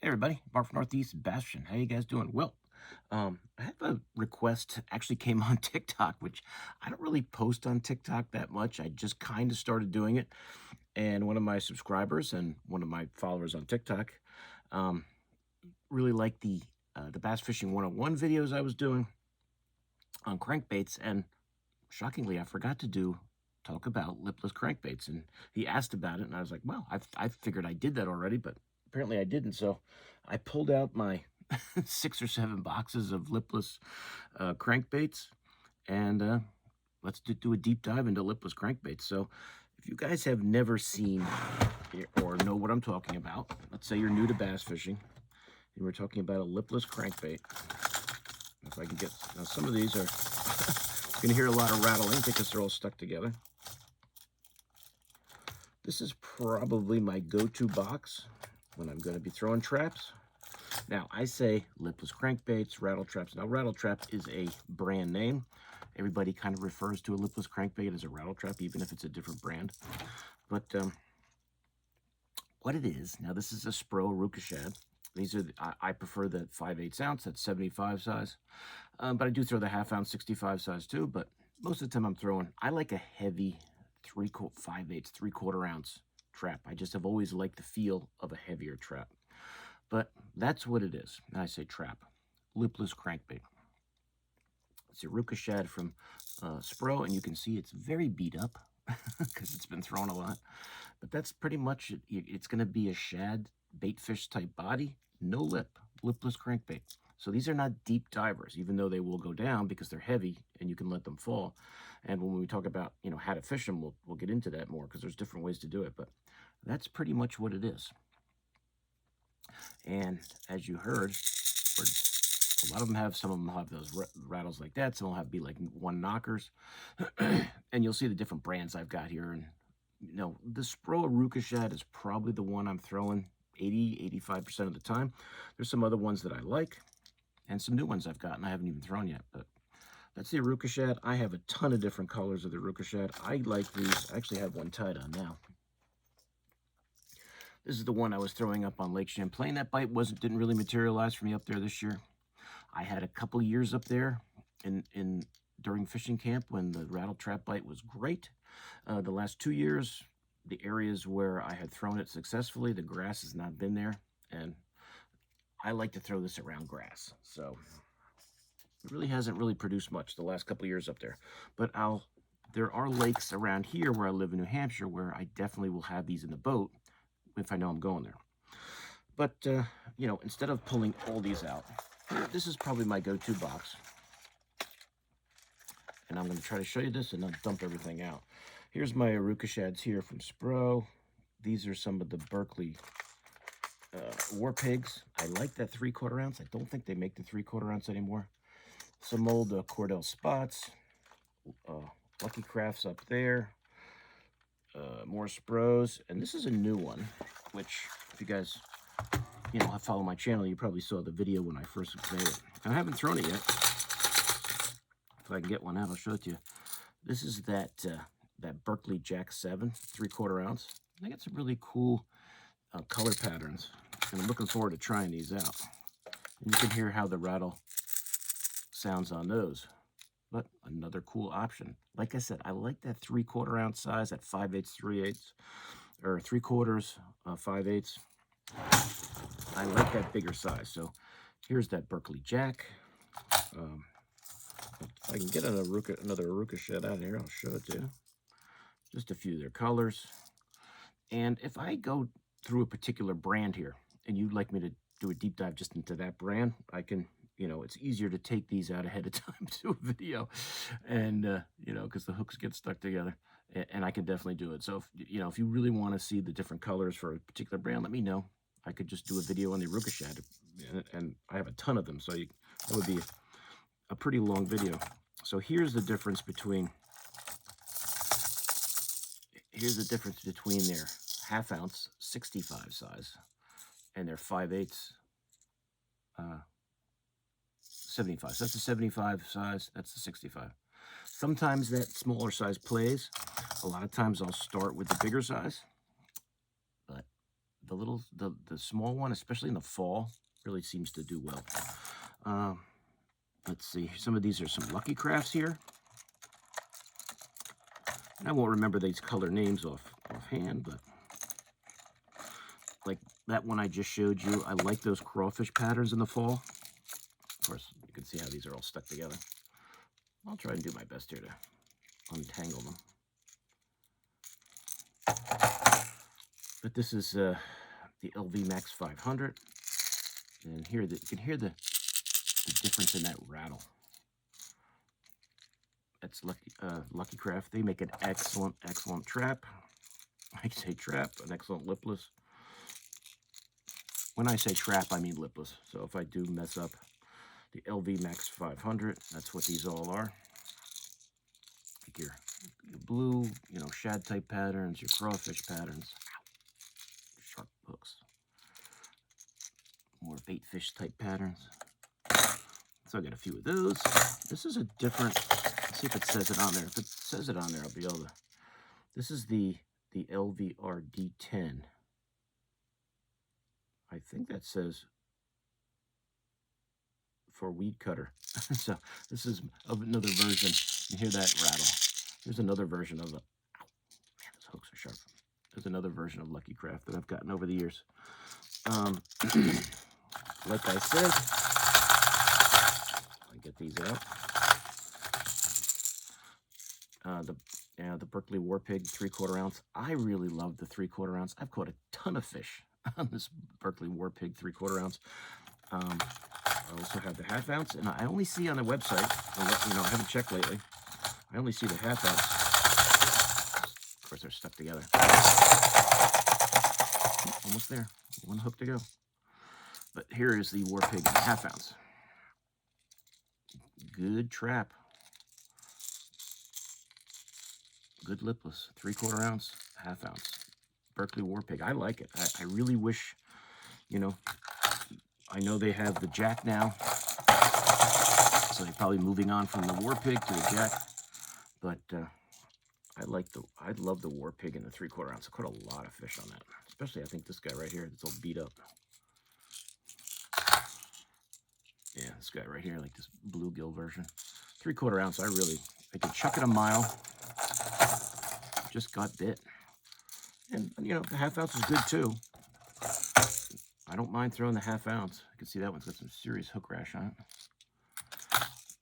Hey everybody, Mark from Northeast Bastion. How you guys doing? Well, I have a request actually came on TikTok, which I don't really post on TikTok that much. I just kind of started doing it, and one of my subscribers and one of my followers on TikTok um, really liked the bass fishing 101 videos I was doing on crankbaits, and shockingly, I forgot to talk about lipless crankbaits, and he asked about it, and I was like, well, I figured I did that already, but apparently I didn't. So I pulled out my 6 or 7 boxes of lipless crankbaits, and let's do a deep dive into lipless crankbaits. So if you guys have never seen or know what I'm talking about, let's say you're new to bass fishing, and we're talking about a lipless crankbait. If I can get, now some of these are, you're going to hear a lot of rattling because they're all stuck together. This is probably my go-to box when I'm going to be throwing traps. Now, I say lipless crankbaits, rattle traps. Now, rattle trap is a brand name. Everybody kind of refers to a lipless crankbait as a rattle trap, even if it's a different brand. But what it is, now this is a Spro Ruka Shad. These are, I prefer the 5/8 ounce, that's 75 size. But I do throw the 1/2 ounce 65 size too, but most of the time I'm throwing, I like a heavy 5/8, 3/4 ounce trap. I just have always liked the feel of a heavier trap. But that's what it is. I say trap. Lipless crankbait. It's a Ruka Shad from Spro, and you can see it's very beat up because it's been thrown a lot. But that's pretty much it. It's going to be a shad bait fish type body, no lip, lipless crankbait. So these are not deep divers, even though they will go down because they're heavy and you can let them fall. And when we talk about, how to fish them, we'll get into that more because there's different ways to do it. But that's pretty much what it is. And as you heard, a lot of them have, some of them have those rattles like that. Some will have be like one knockers. And you'll see the different brands I've got here. And, the Spro Ruka Shad is probably the one I'm throwing 85% of the time. There's some other ones that I like and some new ones I've gotten I haven't even thrown yet. But that's the Ruka Shad. I have a ton of different colors of the Ruka Shad. I like these. I actually have one tied on now. This is the one I was throwing up on Lake Champlain. That bite didn't really materialize for me up there this year. I had a couple years up there during fishing camp when the rattle trap bite was great. The last 2 years, the areas where I had thrown it successfully, the grass has not been there, and I like to throw this around grass. So it really hasn't really produced much the last couple years up there. But there are lakes around here where I live in New Hampshire where I definitely will have these in the boat if I know I'm going there. But, instead of pulling all these out, this is probably my go-to box. And I'm going to try to show you this and then dump everything out. Here's my Ruka Shads here from Spro. These are some of the Berkeley War Pigs. I like that 3/4 ounce. I don't think they make the 3/4 ounce anymore. Some old Cordell Spots. Lucky Crafts up there. More Spros. And this is a new one, which if you guys follow my channel, you probably saw the video when I first made it. I haven't thrown it yet. If I can get one out, I'll show it to you. This is that Berkeley Jack 7, 3/4 ounce. I think it's some really cool color patterns, and I'm looking forward to trying these out. And you can hear how the rattle sounds on those. But another cool option. Like I said, I like that 3/4 ounce size, that 5/8, 3/8, or 3/4, 5/8. I like that bigger size. So here's that Berkeley Jack. If I can get another Ruka Shad out here, I'll show it to you. Just a few of their colors. And if I go through a particular brand here, and you'd like me to do a deep dive just into that brand, I can, it's easier to take these out ahead of time to do a video. And, because the hooks get stuck together. And I can definitely do it. So, if you really want to see the different colors for a particular brand, let me know. I could just do a video on the Ruka Shad. And I have a ton of them, so that would be a pretty long video. So here's the difference between their 1/2 ounce 65 size and their 5/8 75. So that's a 75 size, that's the 65. Sometimes that smaller size plays. A lot of times I'll start with the bigger size, but the small one, especially in the fall, really seems to do well. Let's see. Some of these are some Lucky Crafts here. And I won't remember these color names offhand, but like that one I just showed you, I like those crawfish patterns in the fall. Of course, you can see how these are all stuck together. I'll try and do my best here to untangle them. But this is the LV Max 500. And here you can hear the difference in that rattle. That's Lucky Craft. They make an excellent trap. I say trap, an excellent lipless. When I say trap, I mean lipless. So if I do mess up the LV Max 500, that's what these all are. Like your blue, shad type patterns, your crawfish patterns, sharp hooks, more bait fish type patterns. So I got a few of those. This is a different, let's see if it says it on there. If it says it on there, I'll be able to. This is the LVR D10. I think that says for weed cutter. So this is another version. You hear that rattle. There's another version of the, ow, man, those hooks are sharp. There's another version of Lucky Craft that I've gotten over the years. Like I said, I get these out. The Berkley War Pig 3/4 ounce. I really love the 3/4 ounce. I've caught a ton of fish on this Berkley War Pig 3/4 ounce. I also have the 1/2 ounce, and I only see on the website, I haven't checked lately, I only see the 1/2 ounce. Of course, they're stuck together. Almost there. One hook to go. But here is the War Pig 1/2 ounce. Good trap. Good lipless. 3/4 ounce, 1/2 ounce. Berkley War Pig. I like it. I really wish, I know they have the Jack now, so they're probably moving on from the War Pig to the Jack. But I love the War Pig in the 3/4 ounce. I caught a lot of fish on that, especially I think this guy right here. It's all beat up. Yeah, this guy right here, like this bluegill version. 3/4 ounce. I could chuck it a mile. Just got bit, and the 1/2 ounce is good too. I don't mind throwing the 1/2 ounce. You can see that one's got some serious hook rash on it.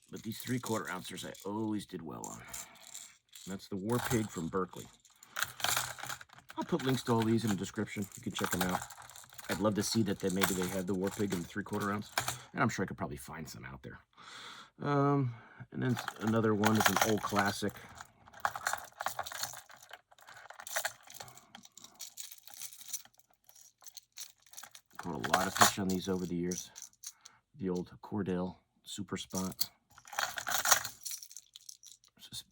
But these 3/4 ouncers I always did well on. And that's the War Pig from Berkley. I'll put links to all these in the description. You can check them out. I'd love to see that maybe they have the War Pig in the 3/4 ounce. And I'm sure I could probably find some out there. And then another one is an old classic. Caught a lot of fish on these over the years. The old Cordell Super Spot.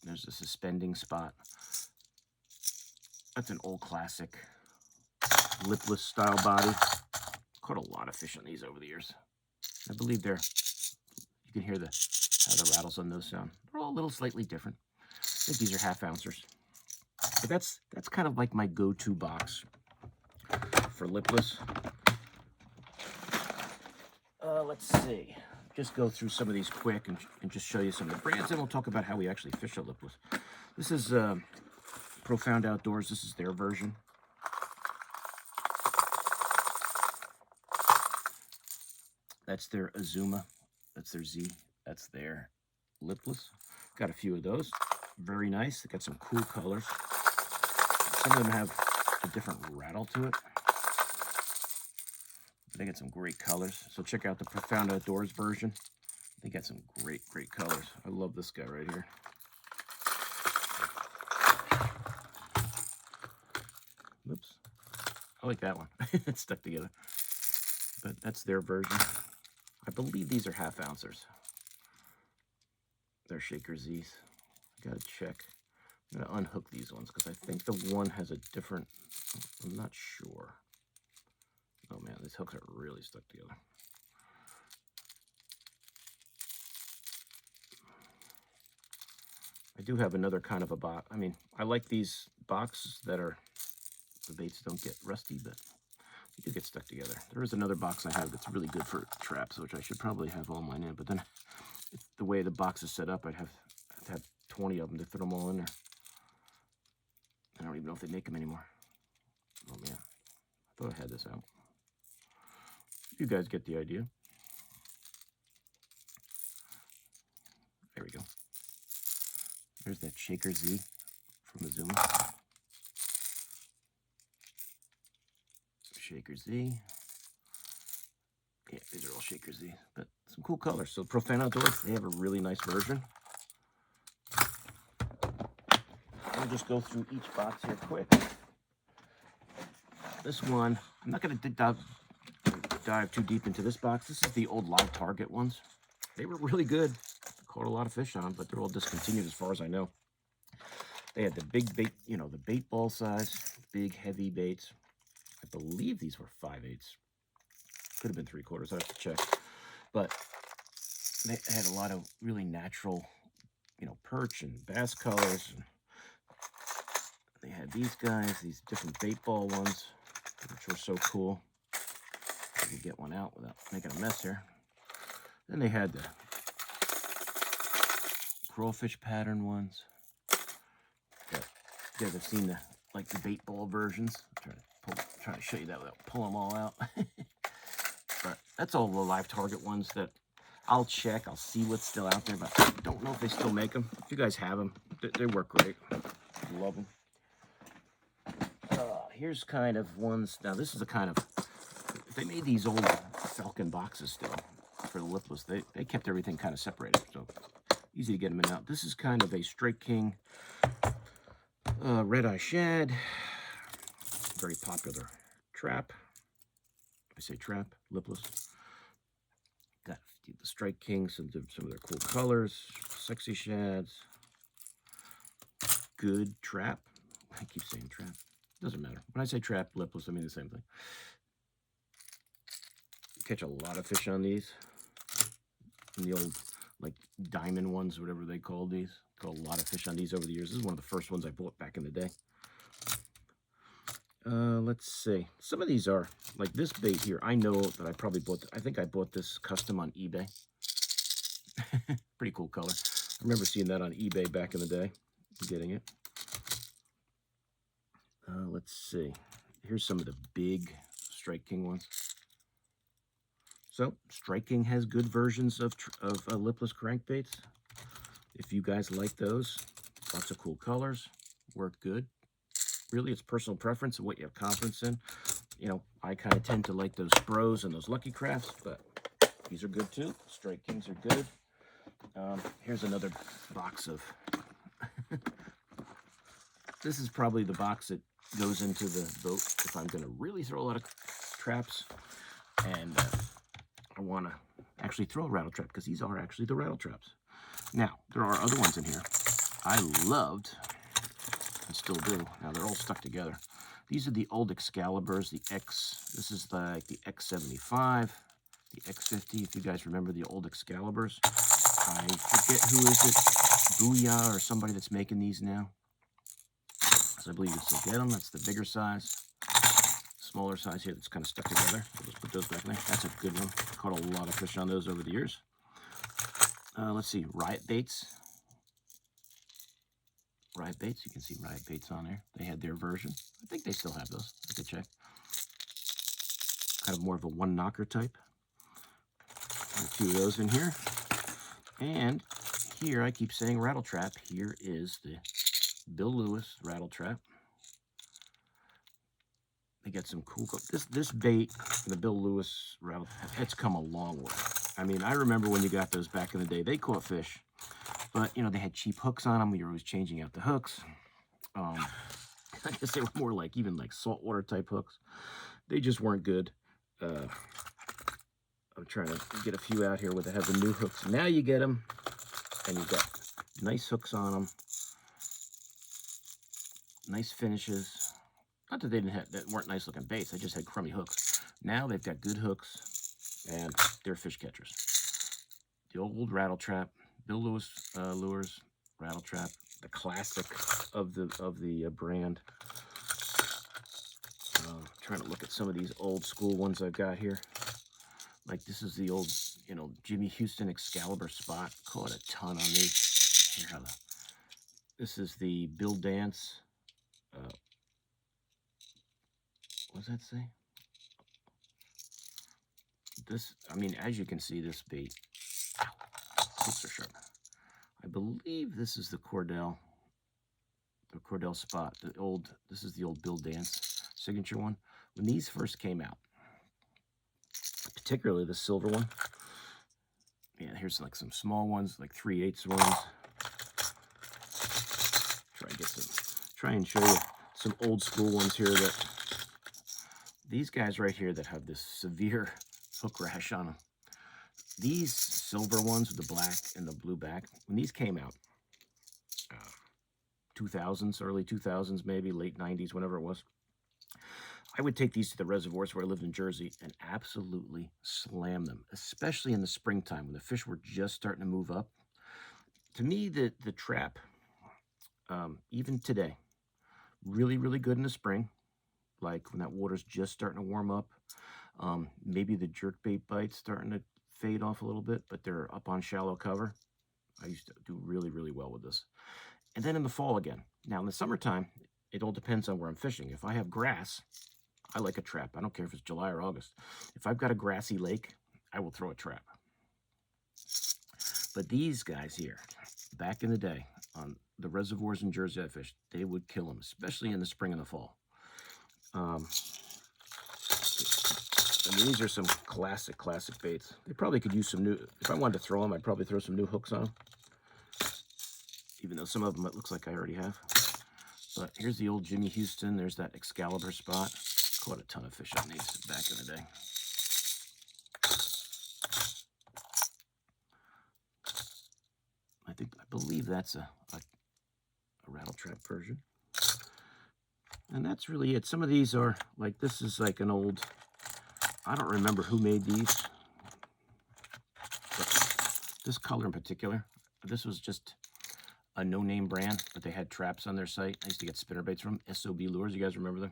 There's a suspending spot. That's an old classic lipless style body. Caught a lot of fish on these over the years. I believe you can hear how the rattles on those sound. They're all a little slightly different. I think these are 1/2 ouncers. But that's kind of like my go-to box for lipless. Let's see. Just go through some of these quick and just show you some of the brands, and we'll talk about how we actually fish a lipless. This is Profound Outdoors. This is their version. That's their Azuma. That's their Z. That's their lipless. Got a few of those. Very nice. They got some cool colors. Some of them have a different rattle to it. They get some great colors. So check out the Profound Outdoors version. They got some great colors. I love this guy right here. Oops. I like that one. It's stuck together. But that's their version. I believe these are 1/2 ouncers. They're Shaker Z's. Gotta check. I'm gonna unhook these ones because I think the one has a different, I'm not sure. Oh man, these hooks are really stuck together. I do have another kind of a box. I mean, I like these boxes that are, the baits don't get rusty, but They do get stuck together. There is another box I have that's really good for traps, which I should probably have all mine in, but then the way the box is set up, I'd have to have 20 of them to fit them all in there. I don't even know if they make them anymore. Oh man, I thought I had this out. You guys get the idea. There we go. There's that Shaker Z from Azuma. Shaker Z. Yeah, these are all Shaker Z, but some cool colors. So Profane Outdoors, they have a really nice version. I'll just go through each box here quick. This one, I'm not going to dive too deep into this box. This is the old Live Target ones. They were really good. Caught a lot of fish on, but they're all discontinued as far as I know. They had the big bait, you know, the bait ball size, big heavy baits. I believe these were 5/8. Could have been 3/4. I have to check. But they had a lot of really natural, you know, perch and bass colors. And they had these guys, these different bait ball ones, which were so cool. I could get one out without making a mess here. Then they had the crawfish pattern ones. You guys have seen the the bait ball versions. I'm trying to show you that without pulling them all out. But that's all the Live Target ones that I'll check. I'll see what's still out there, but I don't know if they still make them. If you guys have them, they work great. Love them. Here's kind of ones. Now this is a kind of, they made these old Falcon boxes still for the Lipless. They kept everything kind of separated, so easy to get them in and out. This is kind of a Strike King red-eye shad. Very popular trap. I say trap, Lipless. Got the Strike King, some of their cool colors, sexy shads. Good trap. I keep saying trap. Doesn't matter. When I say trap, Lipless, I mean the same thing. Catch a lot of fish on these. And the old, like, diamond ones, whatever they called these. Caught a lot of fish on these over the years. This is one of the first ones I bought back in the day. Let's see. Some of these are, like this bait here, I know that I probably bought, I think I bought this custom on eBay. Pretty cool color. I remember seeing that on eBay back in the day, getting it. Let's see. Here's some of the big Strike King ones. So, Strike King has good versions of Lipless crankbaits. If you guys like those, lots of cool colors, work good. Really, it's personal preference and what you have confidence in. You know, I kind of tend to like those Spros and those Lucky Crafts, but these are good too. Strike Kings are good. Here's another box of... This is probably the box that goes into the boat if I'm going to really throw a lot of traps. And I want to actually throw a rattle trap, because these are actually the rattle traps. Now, there are other ones in here I loved and still do. Now, they're all stuck together. These are the old Excaliburs, the X. This is like the X75, the X50, if you guys remember the old Excaliburs. I forget who is it, Booyah or somebody that's making these now. So I believe you can still get them. That's the bigger size. Smaller size here that's kind of stuck together. We'll just put those back there. That's a good one. Caught a lot of fish on those over the years. Let's see, Riot Baits. Riot Baits, you can see Riot Baits on there. They had their version. I think they still have those. I could check. Kind of more of a one-knocker type. Two of those in here. And here, I keep saying rattle trap. Here is the Bill Lewis rattle trap. They got some cool, this bait, the Bill Lewis rattle, it's come a long way. I mean, I remember when you got those back in the day, they caught fish, but, you know, they had cheap hooks on them. We were always changing out the hooks. I guess they were more like, even like saltwater type hooks. They just weren't good. I'm trying to get a few out here where they have the new hooks. Now you get them, and you've got nice hooks on them. Nice finishes. Not that they weren't nice looking baits. They just had crummy hooks. Now they've got good hooks, and they're fish catchers. The old rattle trap, Bill Lewis lures rattle trap, the classic of the brand. trying to look at some of these old school ones I've got here. Like this is the old, you know, Jimmy Houston Excalibur spot. Caught a ton on these. Here, this is the Bill Dance. What does that say? This, I mean, as you can see, this bait, hooks are sharp. I believe this is the Cordell spot. This is the old Bill Dance signature one. When these first came out, particularly the silver one. Yeah, here's like some small ones, like 3/8 ones. Try and show you some old school ones here. That these guys right here that have this severe hook rash on them. These silver ones with the black and the blue back, when these came out, 2000s, early 2000s, maybe late 90s, whenever it was, I would take these to the reservoirs where I lived in Jersey and absolutely slam them, especially in the springtime when the fish were just starting to move up. To me, the trap, even today, really, really good in the spring, like when that water's just starting to warm up. Maybe the jerkbait bites starting to fade off a little bit, but they're up on shallow cover. I used to do really, really well with this. And then in the fall again. Now in the summertime, it all depends on where I'm fishing. If I have grass, I like a trap. I don't care if it's July or August. If I've got a grassy lake, I will throw a trap. But these guys here, back in the day, on the reservoirs in Jersey I fished, they would kill them, especially in the spring and the fall. I mean, these are some classic baits. They probably could use some new, if I wanted to throw them, I'd probably throw some new hooks on them. Even though some of them it looks like I already have. But here's the old Jimmy Houston. There's that Excalibur spot. Caught a ton of fish on these back in the day. I believe that's a rattle trap version. And that's really it. Some of these are like, this is like an old, I don't remember who made these, but this color in particular, this was just a no-name brand, but they had traps on their site. I used to get spinnerbaits from SOB Lures. You guys remember them?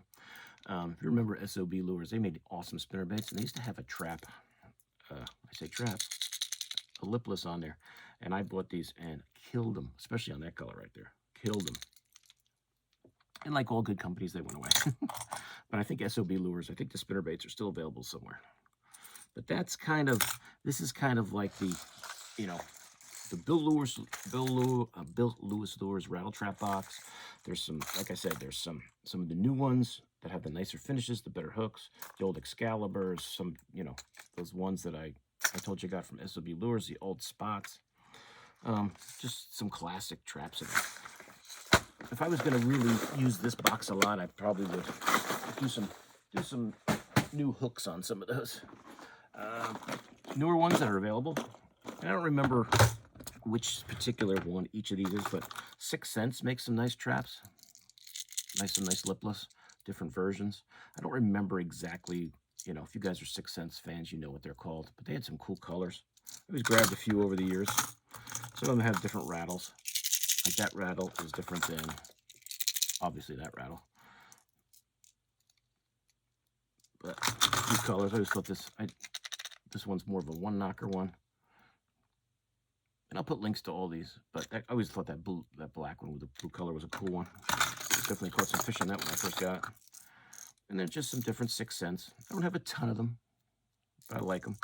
If you remember SOB Lures, they made awesome spinnerbaits, and they used to have a trap, I say trap, a lipless on there. And I bought these and killed them, especially on that color right there. Killed them. And like all good companies, they went away. But I think SOB Lures, I think the spinnerbaits are still available somewhere. But that's kind of, this is kind of like the, you know, the Bill Lewis Lures rattle trap box. There's some, like I said, there's some of the new ones that have the nicer finishes, the better hooks, the old Excaliburs, some, you know, those ones that I told you I got from SOB Lures, the old spots. Just some classic traps in it. If I was going to really use this box a lot, I probably would do some new hooks on some of those. Newer ones that are available. I don't remember which particular one each of these is, but 6 Cents makes some nice traps. Some nice lipless, different versions. I don't remember exactly, you know, if you guys are 6 Cents fans, you know what they're called, but they had some cool colors. I always grabbed a few over the years. Some of them have different rattles. Like that rattle is different than, obviously, that rattle. But these colors, I always thought this one's more of a one-knocker one. And I'll put links to all these, but I always thought that black one with the blue color was a cool one. Definitely caught some fish on that when I first got it. And there's just some different 6 Cents. I don't have a ton of them, but I like them.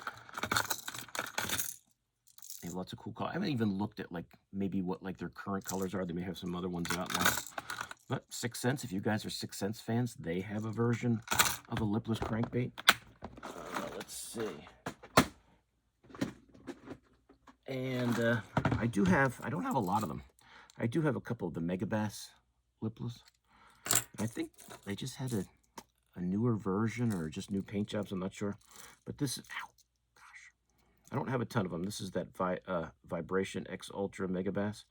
They have lots of cool colors. I haven't even looked at like maybe what like their current colors are. They may have some other ones out now. But 6 Cents, if you guys are 6 Cents fans, they have a version of a lipless crankbait. Let's see. And I don't have a lot of them. I do have a couple of the Megabass lipless. I think they just had a newer version or just new paint jobs, I'm not sure. But this is, ow, gosh. I don't have a ton of them. This is that Vibration X Ultra Megabass.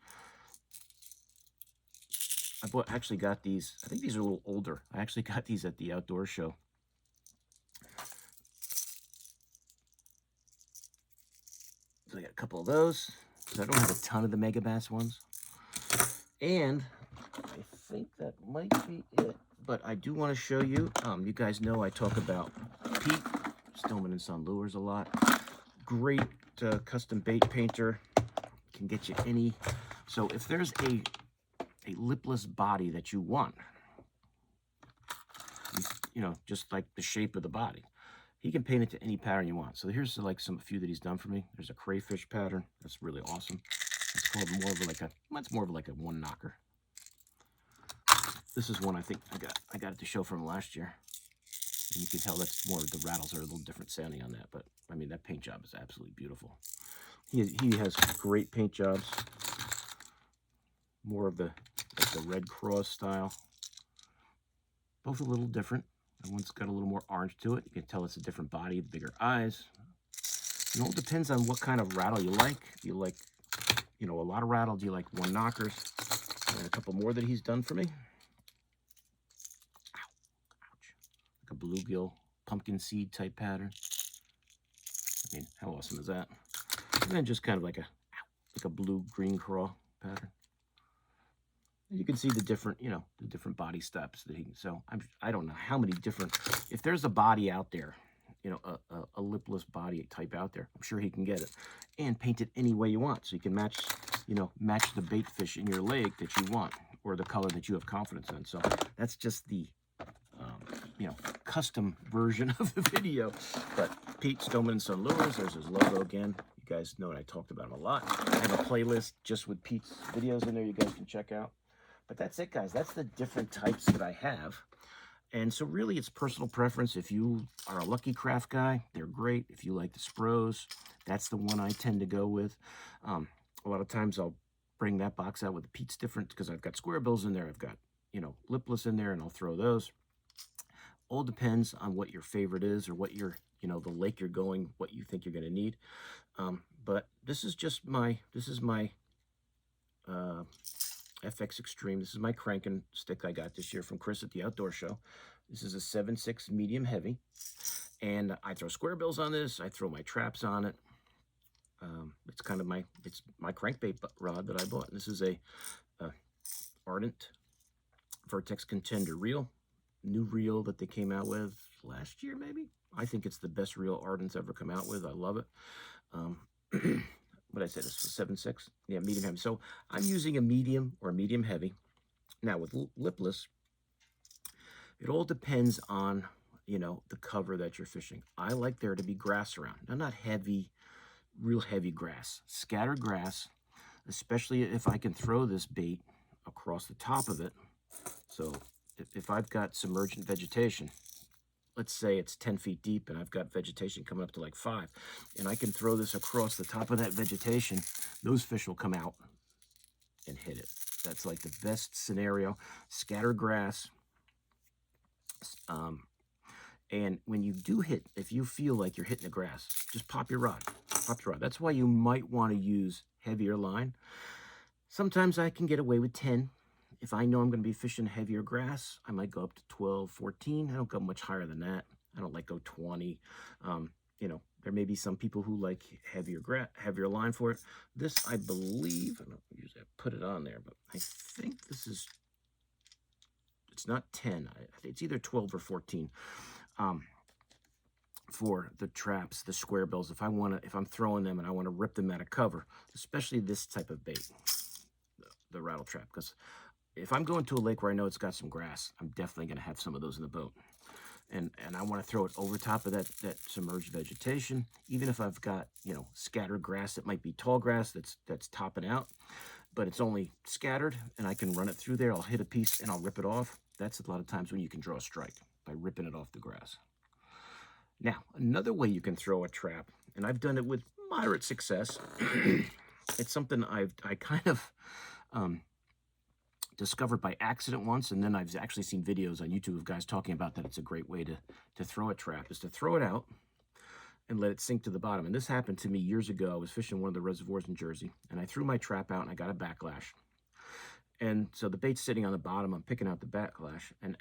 Actually got these, I think these are a little older. I actually got these at the outdoor show. So I got a couple of those. I don't have a ton of the Megabass ones. And I think that might be it. But I do want to show you, you guys know I talk about Pete, Stillman and Son Lures a lot. Great custom bait painter, can get you any. So if there's a lipless body that you want, you know, just like the shape of the body, he can paint it to any pattern you want. So here's like a few that he's done for me. There's a crayfish pattern. That's really awesome. It's called more of like a, well, it's more of like a one knocker. This is one I think I got it to show from last year. And you can tell that's more, the rattles are a little different sounding on that. But I mean, that paint job is absolutely beautiful. He has great paint jobs. More of the, like the Red Cross style. Both a little different. And one's got a little more orange to it. You can tell it's a different body, bigger eyes. It all depends on what kind of rattle you like. Do you like, you know, a lot of rattle? Do you like one knockers? And a couple more that he's done for me. Ouch. Like a bluegill pumpkin seed type pattern. I mean, how awesome is that? And then just kind of like a blue-green craw pattern. And you can see the different, you know, the different body steps that he can. So I don't know how many different. If there's a body out there, you know, a lipless body type out there, I'm sure he can get it and paint it any way you want. So you can match, you know, match the bait fish in your lake that you want or the color that you have confidence in. So that's just the you know, custom version of the video. But Pete Stillman and Son Lures, there's his logo again. You guys know, and I talked about him a lot. I have a playlist just with Pete's videos in there you guys can check out. But that's it, guys. That's the different types that I have. And so really it's personal preference. If you are a Lucky Craft guy, they're great. If you like the Spros, that's the one I tend to go with. A lot of times I'll bring that box out with the Pete's different because I've got square bills in there. I've got, you know, lipless in there, and I'll throw those. All depends on what your favorite is or what your, you know, the lake you're going, what you think you're going to need. But this is just my, FX Extreme. This is my cranking stick I got this year from Chris at the outdoor show. This is a 7.6 medium heavy. And I throw square bills on this. I throw my traps on it. It's kind of my crankbait rod that I bought. This is a Ardent Vertex Contender reel. New reel that they came out with last year, maybe. I think it's the best reel Ardent's ever come out with. I love it. What I said, it's a 7.6. Yeah, medium heavy. So I'm using a medium or a medium heavy. Now with lipless, it all depends on, you know, the cover that you're fishing. I like there to be grass around. Now, not heavy, real heavy grass. Scattered grass, especially if I can throw this bait across the top of it. So if I've got submergent vegetation, let's say it's 10 feet deep and I've got vegetation coming up to like 5, and I can throw this across the top of that vegetation, those fish will come out and hit it. That's like the best scenario. Scatter grass. And when you do hit, if you feel like you're hitting the grass, just pop your rod. Pop your rod. That's why you might want to use heavier line. Sometimes I can get away with 10. If I know I'm going to be fishing heavier grass, I might go up to 12, 14. I don't go much higher than that. I don't like go 20. You know, there may be some people who like heavier line for it. This, I believe, I don't usually put it on there, but I think this is, it's not 10. It's either 12 or 14. For the traps, the square bills, if I'm throwing them and I want to rip them out of cover, especially this type of bait, the rattle trap, because if I'm going to a lake where I know it's got some grass, I'm definitely going to have some of those in the boat. And I want to throw it over top of that submerged vegetation, even if I've got, you know, scattered grass. It might be tall grass that's topping out, but it's only scattered, and I can run it through there. I'll hit a piece and I'll rip it off. That's a lot of times when you can draw a strike, by ripping it off the grass. Now, another way you can throw a trap, and I've done it with moderate success. It's something I kind of discovered by accident once, and then I've actually seen videos on YouTube of guys talking about that. It's a great way to throw a trap, is to throw it out and let it sink to the bottom. And this happened to me years ago. I was fishing one of the reservoirs in Jersey, and I threw my trap out, and I got a backlash. And so the bait's sitting on the bottom. I'm picking out the backlash, and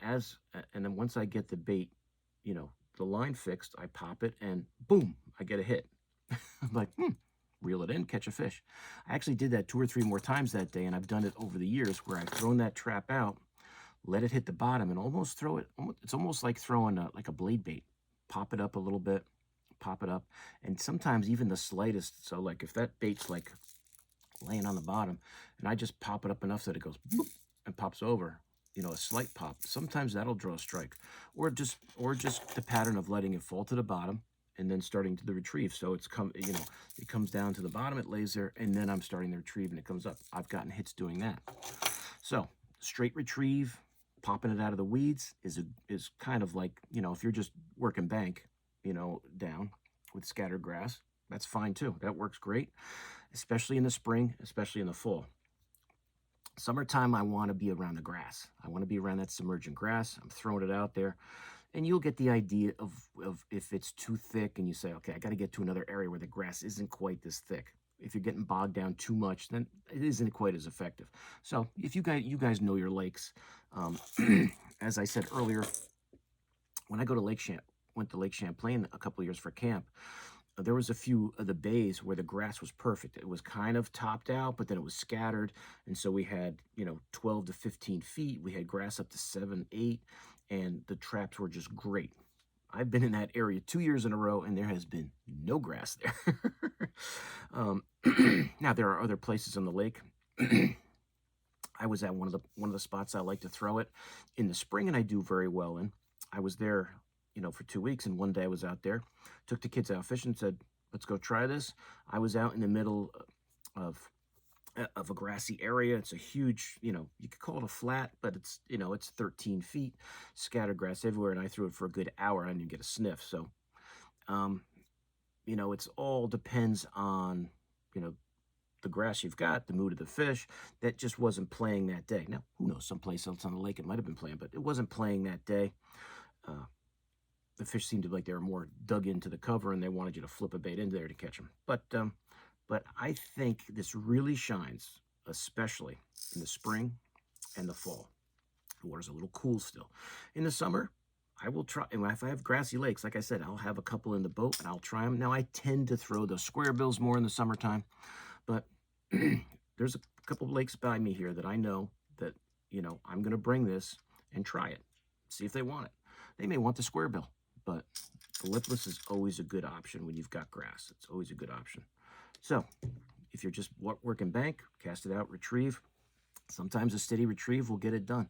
then once I get the bait, you know, the line fixed, I pop it, and boom, I get a hit. I'm like, reel it in, catch a fish. I actually did that 2 or 3 more times that day, and I've done it over the years where I've thrown that trap out. let it hit the bottom, and almost throw it. It's almost like throwing like a blade bait. Pop it up a little bit, pop it up, and sometimes even the slightest. So like if that bait's like laying on the bottom, and I just pop it up enough that it goes boop and pops over, a slight pop. Sometimes that'll draw a strike, or just the pattern of letting it fall to the bottom and then starting to the retrieve. So it comes down to the bottom, it lays there, and then I'm starting the retrieve, and it comes up. I've gotten hits doing that. So straight retrieve, popping it out of the weeds is kind of like, if you're just working bank, down with scattered grass, that's fine too. That works great, especially in the spring, especially in the fall. Summertime, I want to be around the grass. I want to be around that submergent grass. I'm throwing it out there, and you'll get the idea of if it's too thick and you say, okay, I got to get to another area where the grass isn't quite this thick. If you're getting bogged down too much, then it isn't quite as effective. So if you guys know your lakes, as I said earlier, when I went to Lake Champlain a couple of years for camp, there was a few of the bays where the grass was perfect. It was kind of topped out, but then it was scattered. And so we had, 12 to 15 feet. We had grass up to 7, 8, and the traps were just great. I've been in that area 2 years in a row, and there has been no grass there. Now, there are other places on the lake. I was at one of the spots I like to throw it in the spring, and I do very well in. I was there, for 2 weeks, and one day I was out there, took the kids out fishing, said, let's go try this. I was out in the middle of a grassy area. It's a huge, you could call it a flat, but it's, it's 13 feet, scattered grass everywhere, and I threw it for a good hour. I didn't get a sniff. So, it's all depends on, the grass you've got, the mood of the fish. That just wasn't playing that day. Now, who knows, someplace else on the lake it might have been playing, but it wasn't playing that day. The fish seemed to like they were more dug into the cover, and they wanted you to flip a bait into there to catch them. But I think this really shines, especially in the spring and the fall. The water's a little cool still. In the summer, I will try, and if I have grassy lakes, like I said, I'll have a couple in the boat, and I'll try them. Now, I tend to throw the square bills more in the summertime, but there's a couple of lakes by me here that I know that, I'm going to bring this and try it, see if they want it. They may want the square bill, but the lipless is always a good option when you've got grass. It's always a good option. So if you're just working bank, cast it out, retrieve. Sometimes a steady retrieve will get it done.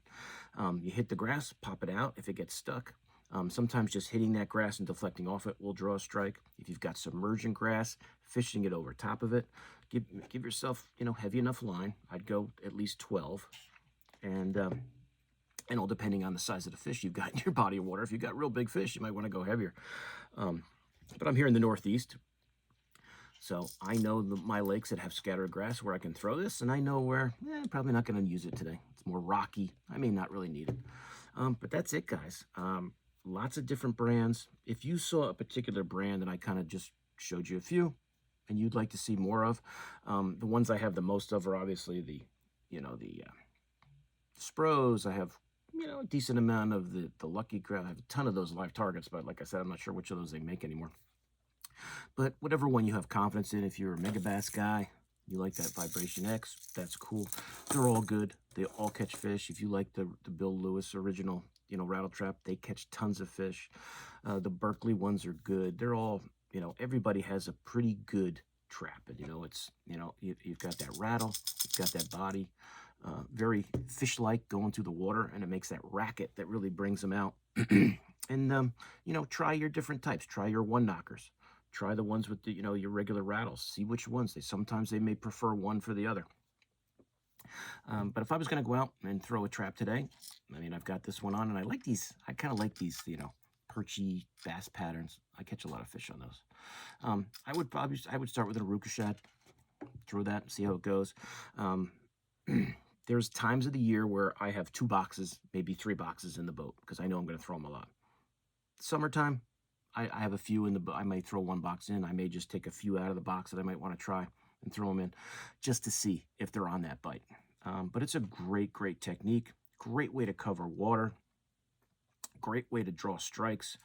You hit the grass, pop it out if it gets stuck. Sometimes just hitting that grass and deflecting off it will draw a strike. If you've got submergent grass, fishing it over top of it, give yourself, heavy enough line. I'd go at least 12. And all depending on the size of the fish you've got in your body of water. If you've got real big fish, you might want to go heavier. But I'm here in the Northeast, so I know my lakes that have scattered grass where I can throw this, and I know where I'm probably not going to use it today. It's more rocky. I may not really need it. But that's it, guys. Lots of different brands. If you saw a particular brand, and I kind of just showed you a few, and you'd like to see more of, the ones I have the most of are obviously the Spros. I have a decent amount of the Lucky Crab. I have a ton of those live targets, but like I said, I'm not sure which of those they make anymore. But whatever one you have confidence in, if you're a Megabass guy, you like that Vibration X, that's cool. They're all good. They all catch fish. If you like the Bill Lewis original, rattle trap, they catch tons of fish. The Berkeley ones are good. They're all, everybody has a pretty good trap. And, it's, you've got that rattle, you've got that body. Very fish-like going through the water, and it makes that racket that really brings them out. And, try your different types. Try your one-knockers. Try the ones with the, your regular rattles. See which ones. Sometimes they may prefer one for the other. But if I was going to go out and throw a trap today, I've got this one on, and I like these. I kind of like these, perchy bass patterns. I catch a lot of fish on those. I would start with an Aruka shad. Throw that, see how it goes. There's times of the year where I have 2 boxes, maybe 3 boxes in the boat, because I know I'm going to throw them a lot. Summertime, I have a few in the boat. I may throw 1 box in. I may just take a few out of the box that I might want to try and throw them in just to see if they're on that bite. But it's a great, great technique. Great way to cover water. Great way to draw strikes.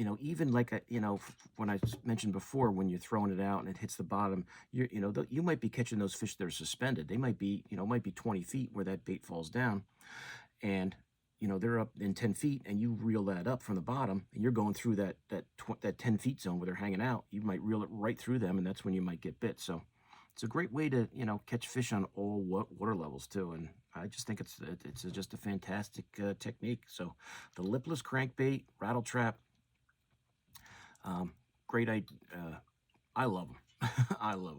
you know, even like a, you know, when I mentioned before, when you're throwing it out and it hits the bottom, you know, you might be catching those fish that are suspended. They might be, you know, might be 20 feet where that bait falls down, and you know they're up in 10 feet, and you reel that up from the bottom, and you're going through that 10 feet zone where they're hanging out. You might reel it right through them, and that's when you might get bit. So it's a great way to, you know, catch fish on all water levels too. And I just think it's just a fantastic technique. So the lipless crankbait rattle trap, great idea. I love them. I love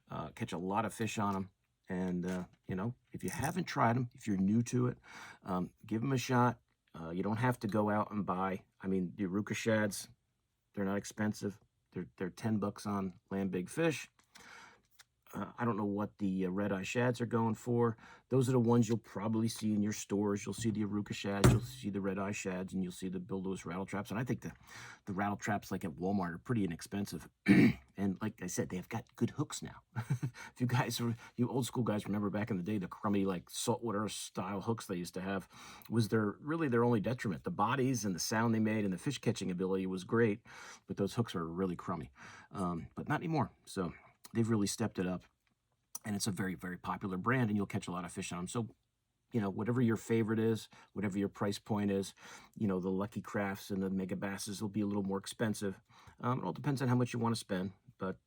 them. Catch a lot of fish on them. And, you know, if you haven't tried them, if you're new to it, give them a shot. You don't have to go out and buy. I mean, the Aruca shads, they're not expensive. They're $10 on Land Big Fish. I don't know what the red-eye shads are going for. Those are the ones you'll probably see in your stores. You'll see the Aruca shads, you'll see the red-eye shads, and you'll see the Bill Lewis rattle traps. And I think the rattle traps like at Walmart are pretty inexpensive. And like I said, they've got good hooks now. If you guys, you old school guys remember back in the day, the crummy like saltwater style hooks they used to have was really their only detriment. The bodies and the sound they made and the fish catching ability was great, but those hooks were really crummy. But not anymore. So they've really stepped it up, and it's a very, very popular brand, and you'll catch a lot of fish on them. So, you know, whatever your favorite is, whatever your price point is, you know, the Lucky Crafts and the Mega Basses will be a little more expensive. It all depends on how much you want to spend, but,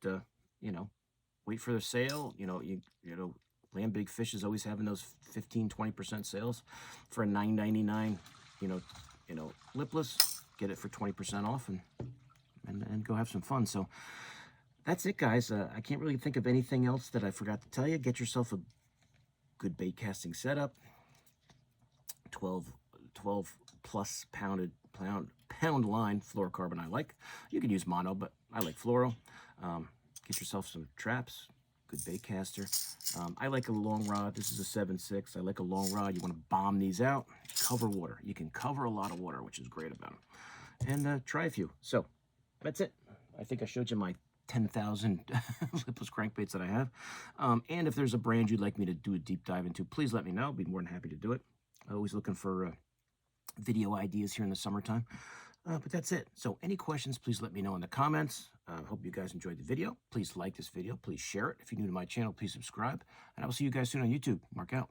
you know, wait for the sale. You know, Land Big Fish is always having those 15-20% sales for a $9.99, you know, lipless. Get it for 20% off and go have some fun. So that's it, guys. I can't really think of anything else that I forgot to tell you. Get yourself a good bait casting setup. 12 plus pound line fluorocarbon I like. You can use mono, but I like fluoro. Get yourself some traps. Good bait caster. I like a long rod. This is a 7.6. I like a long rod. You want to bomb these out. Cover water. You can cover a lot of water, which is great about them. And try a few. So that's it. I think I showed you my 10,000 lipless crankbaits that I have. And if there's a brand you'd like me to do a deep dive into, please let me know. I'll be more than happy to do it. I'm always looking for video ideas here in the summertime. But that's it. So any questions, please let me know in the comments. Hope you guys enjoyed the video. Please like this video. Please share it. If you're new to my channel, please subscribe. And I will see you guys soon on YouTube. Mark out.